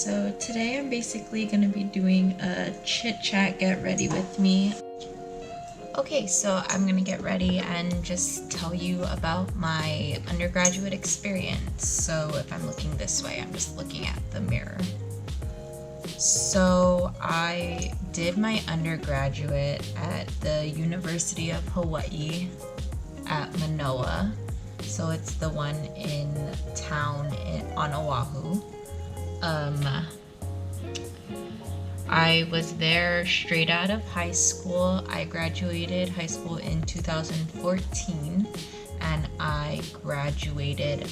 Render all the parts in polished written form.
So today I'm basically going to be doing a chit chat get ready with me. Okay, so I'm going to get ready and just tell you about my undergraduate experience. So if I'm looking this way, I'm just looking at the mirror. So I did my undergraduate at the University of Hawaii at Manoa. So it's the one in town on Oahu. I was there straight out of high school. I graduated high school in 2014, and I graduated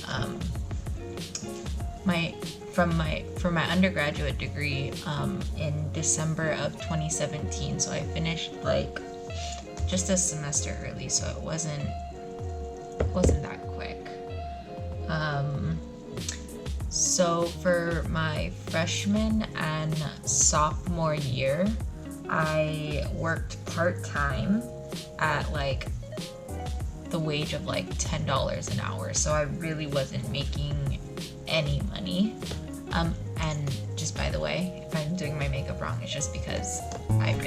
for my undergraduate degree in December of 2017. So I finished like just a semester early, so it wasn't that quick. So for my freshman and sophomore year, I worked part-time at like the wage of like $10 an hour. So I really wasn't making any money. And just by the way, if I'm doing my makeup wrong, it's just because I'm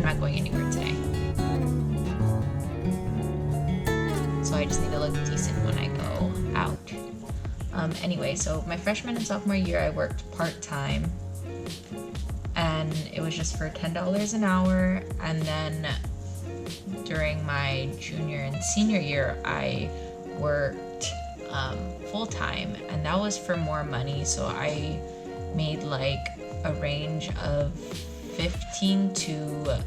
not going anywhere today. So I just need to look decent when I go out. Anyway, so my freshman and sophomore year, I worked part-time, and it was just for $10 an hour. And then during my junior and senior year, I worked full-time, and that was for more money. So I made like a range of $15 to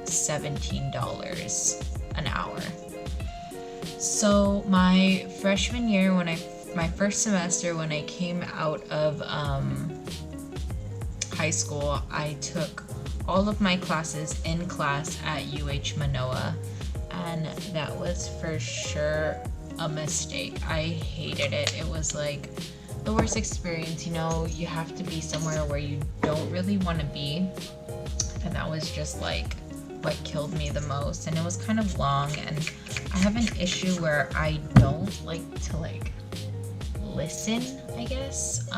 $17 an hour. So my freshman year, my first semester when I came out of high school, I took all of my classes in class at UH Manoa, and that was for sure a mistake. I hated it. It was like the worst experience. You know, you have to be somewhere where you don't really want to be, and that was just like what killed me the most. And it was kind of long, and I have an issue where I don't like to listen, I guess,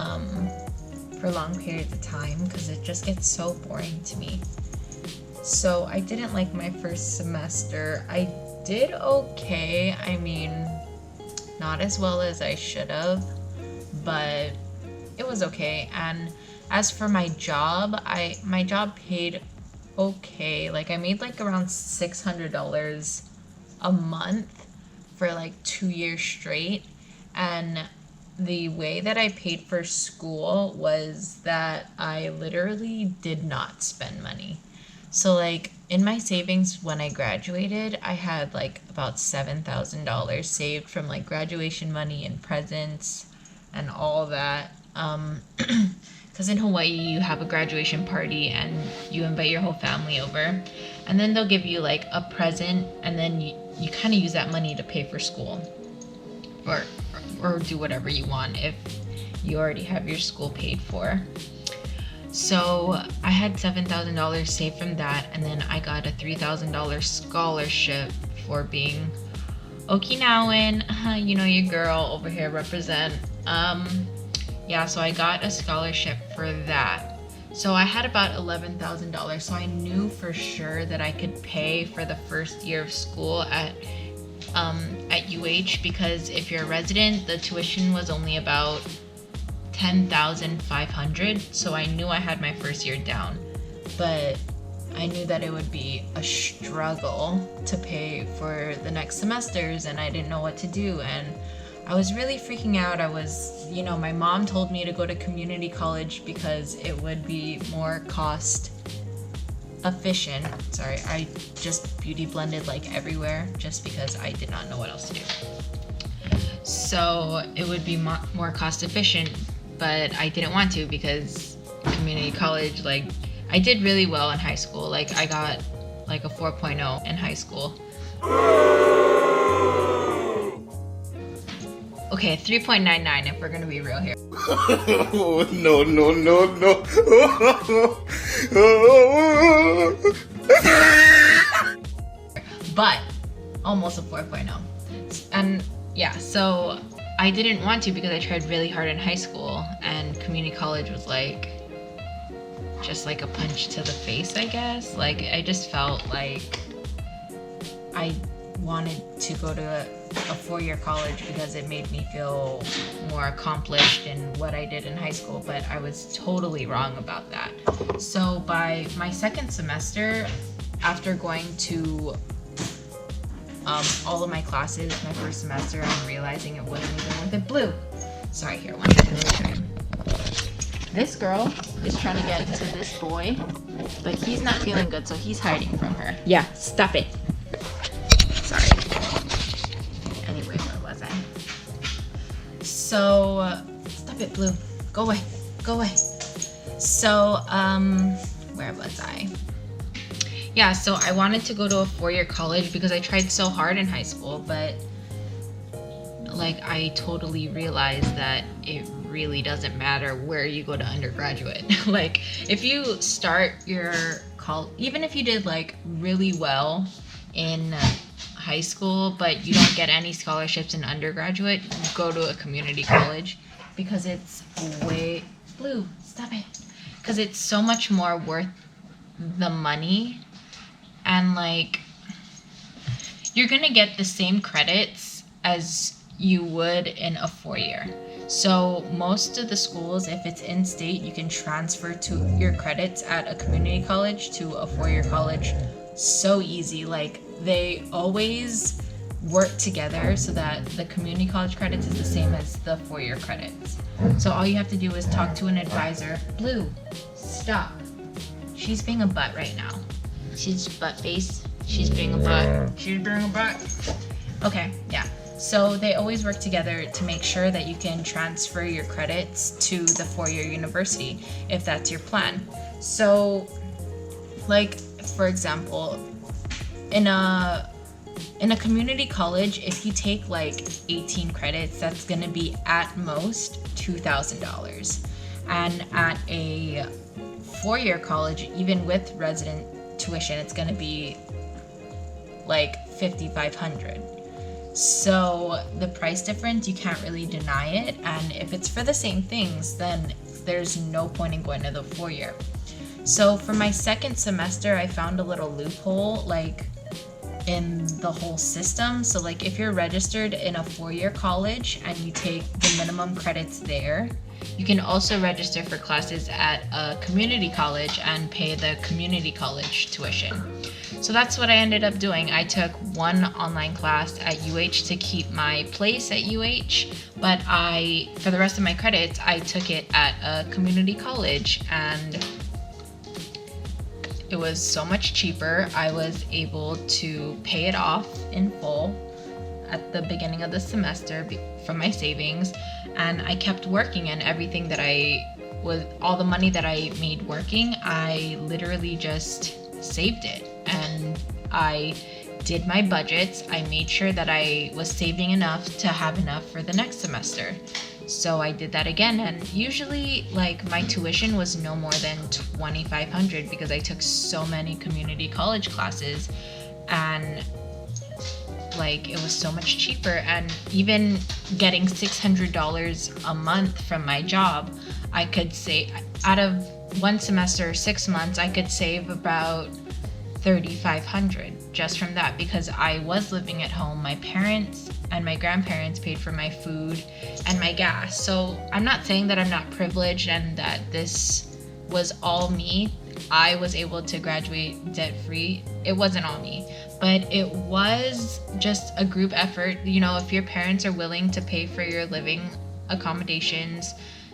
for long periods of time, because it just gets so boring to me. So I didn't like my first semester. I did okay. I mean, not as well as I should have, but it was okay. And as for my job, my job paid okay. Like I made like around $600 a month for like 2 years straight. And the way that I paid for school was that I literally did not spend money. So like in my savings when I graduated, I had like about $7,000 saved from like graduation money and presents and all that. Because in Hawaii you have a graduation party and you invite your whole family over, and then they'll give you like a present, and then you kind of use that money to pay for school or do whatever you want if you already have your school paid for. So I had $7,000 saved from that, and then I got a $3,000 scholarship for being Okinawan. You know, your girl over here represent. Yeah, so I got a scholarship for that. So I had about $11,000, so I knew for sure that I could pay for the first year of school at UH, because if you're a resident, the tuition was only about $10,500. So I knew I had my first year down, but I knew that it would be a struggle to pay for the next semesters, and I didn't know what to do. And I was really freaking out. My mom told me to go to community college because it would be more cost efficient. Sorry, I just beauty blended like everywhere just because I did not know what else to do. So it would be more cost efficient, but I didn't want to, because community college, like I did really well in high school. Like I got like a 4.0 in high school. Okay, 3.99 if we're gonna be real here. Oh, no. But almost a 4.0. And yeah, so I didn't want to because I tried really hard in high school, and community community college was like just like a punch to the face, I guess. Like I just felt like I wanted to go to a four-year college because it made me feel more accomplished in what I did in high school, but I was totally wrong about that. So by my second semester, after going to all of my classes my first semester, I'm realizing it wasn't even worth it. Blue. Sorry, here, one second. This girl is trying to get to this boy, but he's not feeling good, so he's hiding from her. Yeah, stop it. Sorry. Anyway, where was I? So, stop it, Blue. Go away. Go away. So, where was I? Yeah, so I wanted to go to a four-year college because I tried so hard in high school, but like I totally realized that it really doesn't matter where you go to undergraduate. Like if you start your even if you did like really well in high school but you don't get any scholarships in undergraduate, go to a community college because it's way Blue, stop it. Because it's so much more worth the money, and like you're gonna get the same credits as you would in a four-year. So most of the schools, if it's in-state, you can transfer to your credits at a community college to a four-year college so easy. Like they always work together so that the community college credits is the same as the four-year credits. So all you have to do is talk to an advisor. Blue, stop. She's being a butt right now. She's butt face. She's being a butt. She's being a butt. Okay, yeah. So they always work together to make sure that you can transfer your credits to the four-year university if that's your plan. So, like for example, in a community college, if you take like 18 credits, that's gonna be at most $2,000. And at a four-year college, even with resident tuition, it's gonna be like $5,500. So the price difference, you can't really deny it, and if it's for the same things, then there's no point in going to the four-year. So for my second semester, I found a little loophole like in the whole system. So like if you're registered in a four-year college and you take the minimum credits there, you can also register for classes at a community college and pay the community college tuition. So that's what I ended up doing. I took one online class at UH to keep my place at UH, but for the rest of my credits, I took it at a community college, and it was so much cheaper. I was able to pay it off in full at the beginning of the semester from my savings, and I kept working, and everything that all the money that I made working, I literally just saved it. And I did my budgets. I made sure that I was saving enough to have enough for the next semester. So I did that again, and usually like my tuition was no more than $2,500 because I took so many community college classes, and like it was so much cheaper. And even getting $600 a month from my job, I could say out of one semester, 6 months, I could save about $3,500 just from that, because I was living at home. My parents and my grandparents paid for my food and my gas. So I'm not saying that I'm not privileged and that this was all me. I was able to graduate debt-free. It wasn't all me, but it was just a group effort. You know, if your parents are willing to pay for your living accommodations,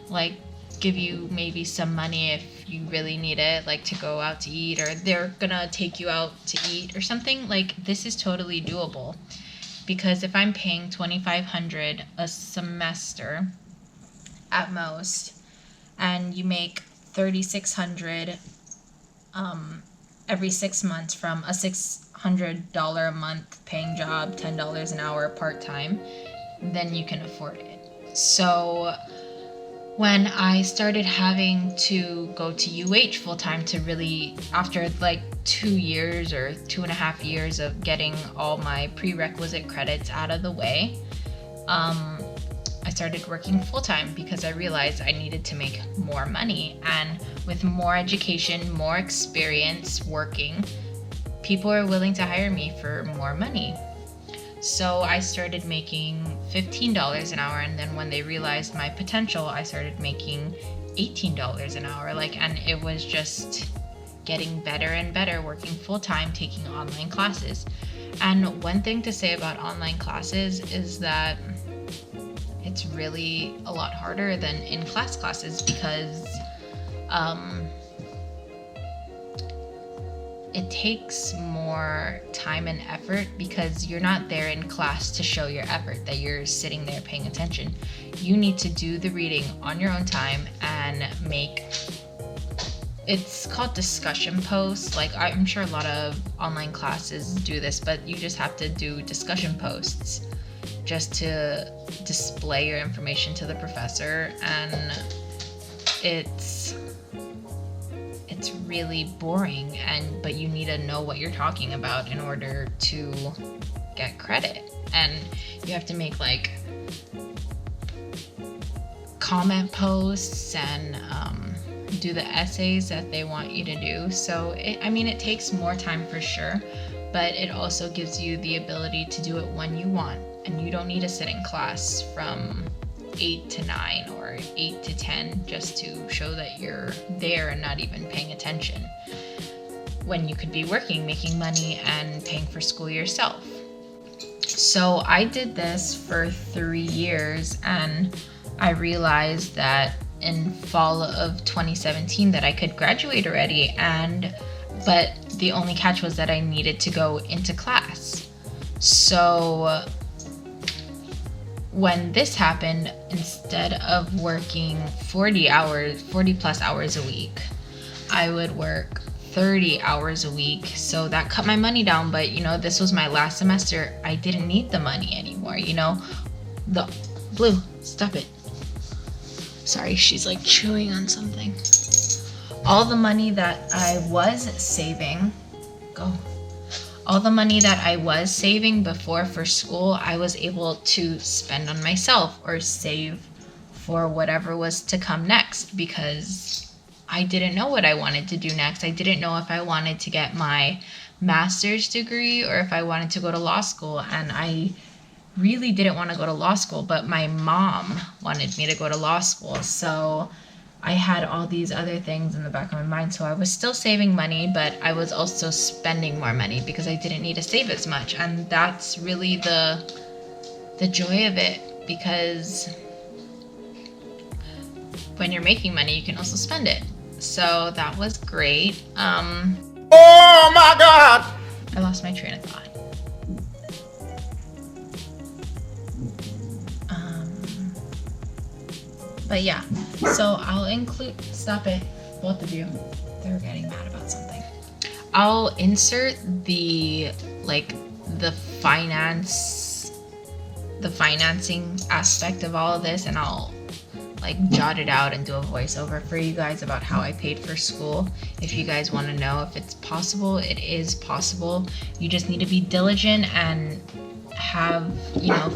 like give you maybe some money if you really need it, like to go out to eat, or they're gonna take you out to eat or something, like this is totally doable. Because if I'm paying $2,500 a semester at most, and you make $3,600 every 6 months from a $600 a month paying job, $10 an hour part-time, then you can afford it. So when I started having to go to UH full-time to really, after like 2 years or 2.5 years of getting all my prerequisite credits out of the way, I started working full-time because I realized I needed to make more money. And with more education, more experience working, people are willing to hire me for more money. So I started making $15 an hour, and then when they realized my potential, I started making $18 an hour. And it was just getting better and better working full-time, taking online classes. And one thing to say about online classes is that it's really a lot harder than in-class classes because it takes more time and effort because you're not there in class to show your effort, that you're sitting there paying attention. You need to do the reading on your own time and it's called discussion posts. I'm sure a lot of online classes do this, but you just have to do discussion posts just to display your information to the professor. And it's really boring, but you need to know what you're talking about in order to get credit. And you have to make comment posts and do the essays that they want you to do. So it takes more time for sure, but it also gives you the ability to do it when you want, and you don't need to sit in class from 8 to 9 or 8 to 10 just to show that you're there and not even paying attention, when you could be working, making money, and paying for school yourself. So I did this for 3 years, and I realized that in fall of 2017 that I could graduate already, but the only catch was that I needed to go into class. So when this happened, instead of working 40 plus hours a week, I would work 30 hours a week. So that cut my money down, but this was my last semester. I didn't need the money anymore. The Blue, stop it. Sorry, she's chewing on something. All the money that I was saving, before for school, I was able to spend on myself or save for whatever was to come next, because I didn't know what I wanted to do next. I didn't know if I wanted to get my master's degree or if I wanted to go to law school. And I really didn't want to go to law school, but my mom wanted me to go to law school. So I had all these other things in the back of my mind. So I was still saving money, but I was also spending more money because I didn't need to save as much. And that's really the joy of it, because when you're making money, you can also spend it. So that was great. Oh my God! I lost my train of thought. But yeah, so I'll include, stop it, both of you. They're getting mad about something. I'll insert the financing aspect of all of this, and I'll jot it out and do a voiceover for you guys about how I paid for school. If you guys want to know if it's possible, it is possible. You just need to be diligent and have,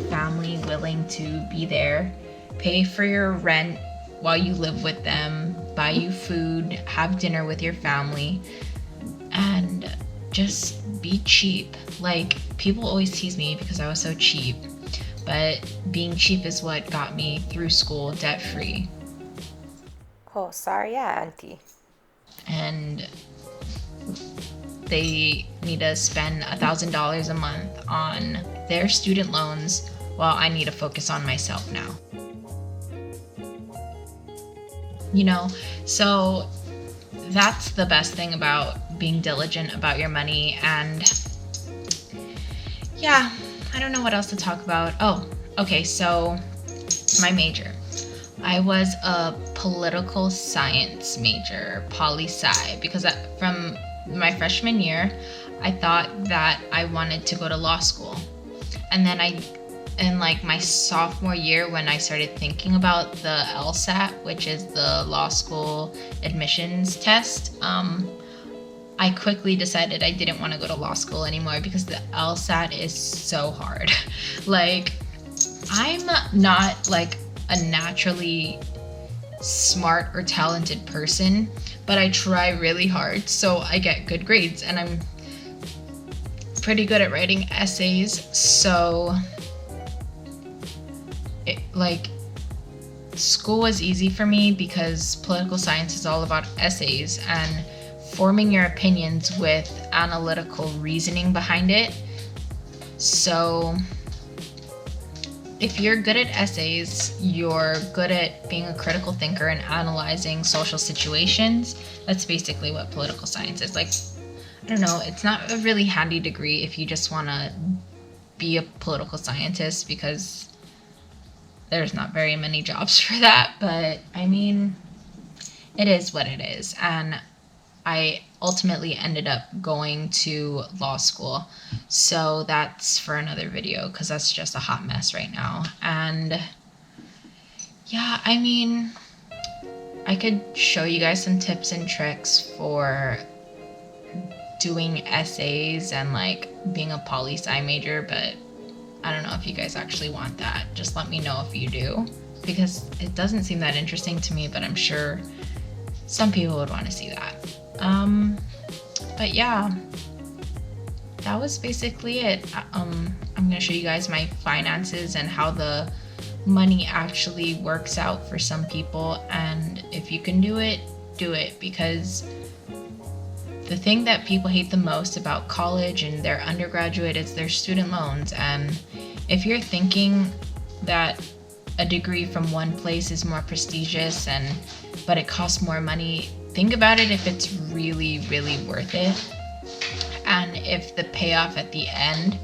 family willing to be there. Pay for your rent while you live with them, buy you food, have dinner with your family, and just be cheap. People always tease me because I was so cheap, but being cheap is what got me through school debt-free. Oh, sorry, yeah, auntie. And they need to spend $1,000 a month on their student loans while I need to focus on myself now. So that's the best thing about being diligent about your money. And yeah, I don't know what else to talk about. Oh, okay, so my major. I was a political science major, poli-sci, because from my freshman year, I thought that I wanted to go to law school. And then in my sophomore year, when I started thinking about the LSAT, which is the law school admissions test, I quickly decided I didn't want to go to law school anymore because the LSAT is so hard. I'm not a naturally smart or talented person, but I try really hard, so I get good grades, and I'm pretty good at writing essays. So school was easy for me because political science is all about essays and forming your opinions with analytical reasoning behind it. So if you're good at essays, you're good at being a critical thinker and analyzing social situations. That's basically what political science is. Like, I don't know, it's not a really handy degree if you just want to be a political scientist, because there's not very many jobs for that. But I mean, it is what it is. And I ultimately ended up going to law school. So that's for another video, because that's just a hot mess right now. And yeah, I mean, I could show you guys some tips and tricks for doing essays and like being a poli-sci major, but I don't know if you guys actually want that. Just let me know if you do, because it doesn't seem that interesting to me, but I'm sure some people would want to see that. But yeah, that was basically it. I'm going to show you guys my finances and how the money actually works out for some people. And if you can do it, because the thing that people hate the most about college and their undergraduate is their student loans. And if you're thinking that a degree from one place is more prestigious but it costs more money, think about it if it's really, really worth it, and if the payoff at the end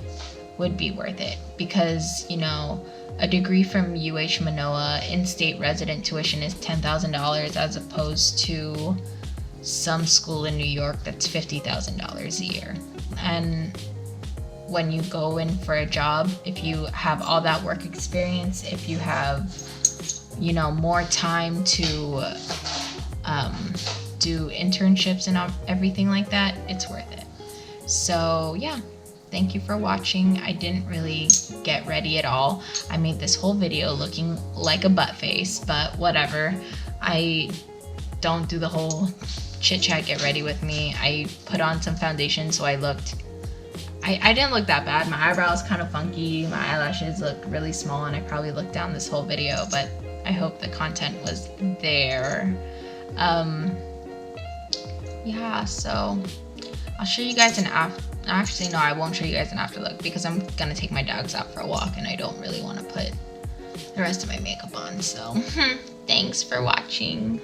would be worth it. Because, you know, a degree from UH Manoa in-state resident tuition is $10,000 as opposed to some school in New York that's $50,000 a year. And when you go in for a job, if you have all that work experience, if you have, you know, more time to do internships and everything like that, it's worth it. So yeah, thank you for watching. I didn't really get ready at all. I made this whole video looking like a butt face, but whatever. I don't do the whole chit chat get ready with me. I put on some foundation so I didn't look that bad. My eyebrows kind of funky, my eyelashes look really small, and I probably looked down this whole video, but I hope the content was there. Yeah, so I'll show you guys actually no, I won't show you guys an after look, because I'm gonna take my dogs out for a walk and I don't really want to put the rest of my makeup on. So thanks for watching.